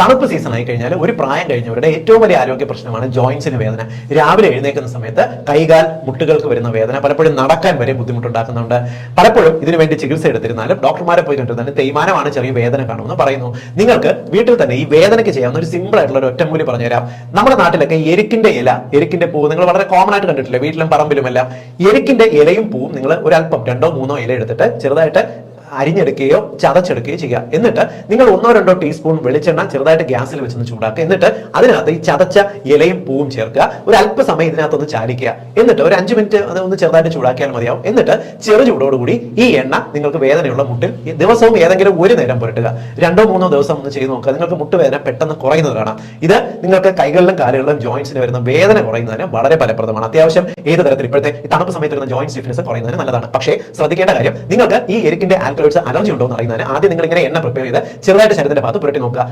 തണുപ്പ് സീസൺ ആയി കഴിഞ്ഞാൽ ഒരു പ്രായം കഴിഞ്ഞവരുടെ ഏറ്റവും വലിയ ആരോഗ്യ പ്രശ്നമാണ് ജോയിന്റ്സിന് വേദന. രാവിലെ എഴുന്നേൽക്കുന്ന സമയത്ത് കൈകാൽ മുട്ടുകൾക്ക് വരുന്ന വേദന പലപ്പോഴും നടക്കാൻ വരെ ബുദ്ധിമുട്ടുണ്ടാക്കുന്നുണ്ട്. പലപ്പോഴും ഇതിനുവേണ്ടി ചികിത്സ എടുത്തിരുന്നാലും ഡോക്ടർമാരെ പോയി കണ്ടിരുന്നാലും തേയ്മാനമാണ്, ചെറിയ വേദന കാണുമെന്ന് പറയുന്നു. നിങ്ങൾക്ക് വീട്ടിൽ തന്നെ ഈ വേദനയ്ക്ക് ചെയ്യാവുന്ന ഒരു സിമ്പിൾ ആയിട്ടുള്ള ഒരു ഒറ്റമൂലി പറഞ്ഞുതരാം. നമ്മുടെ നാട്ടിലൊക്കെ എരിക്കിന്റെ പൂവ് നിങ്ങൾ വളരെ കോമൺ ആയിട്ട് കണ്ടിട്ടില്ലേ, വീട്ടിലും പറമ്പിലുമെല്ലാം. എരിക്കിന്റെ ഇലയും പൂവും നിങ്ങൾ ഒരല്പം 2-3 ഇല എടുത്തിട്ട് ചെറുതായിട്ട് അരിഞ്ഞെടുക്കുകയോ ചതച്ചെടുക്കുകയോ ചെയ്യുക. എന്നിട്ട് നിങ്ങൾ 1-2 ടീസ്പൂൺ വെളിച്ചെണ്ണ ചെറുതായിട്ട് ഗ്യാസിൽ വെച്ചൊന്ന് ചൂടാക്കുക. എന്നിട്ട് അതിനകത്ത് ഈ ചതച്ച ഇലയും പൂവും ചേർക്കുക. ഒരു അല്പസമയം ഇതിനകത്തൊന്ന് ചാലിക്കുക. എന്നിട്ട് ഒരു 5 മിനിറ്റ് അത് ഒന്ന് ചെറുതായിട്ട് ചൂടാക്കിയാൽ മതിയാവും. എന്നിട്ട് ചെറു ചൂടോടുകൂടി ഈ എണ്ണ നിങ്ങൾക്ക് വേദനയുള്ള മുട്ടിൽ ദിവസവും ഏതെങ്കിലും ഒരു നേരം പുരട്ടുക. 2-3 ദിവസം ഒന്ന് ചെയ്ത് നോക്കുക. നിങ്ങൾക്ക് മുട്ടുവേദന പെട്ടെന്ന് കുറയുന്നത് കാണാം. ഇത് നിങ്ങൾക്ക് കൈകളിലും കാലുകളിലും ജോയിന്റ്സിന് വരുന്ന വേദന കുറയുന്നതിന് വളരെ ഫലപ്രദമാണ്. അത്യാവശ്യം ഏത് തരത്തിൽ ഇപ്പോഴത്തെ ഈ തണുപ്പ് സമയത്ത് വരുന്ന ജോയിന്റ് സ്റ്റിഫ്നെസ് കുറയുന്നതിന് നല്ലതാണ്. പക്ഷേ ശ്രദ്ധിക്കേണ്ട കാര്യം, നിങ്ങൾക്ക് ഈ എരിക്കിന്റെ അലർജി ഉണ്ടോ എന്ന് അറിയുന്നതിന് ആദ്യം നിങ്ങൾ ഇങ്ങനെ എണ്ണ പ്രിപ്പയർ ചെയ്ത് ചെറുതായിട്ട് ശരീരത്തിന്റെ ഭാഗത്ത് പുരട്ടി നോക്കുക.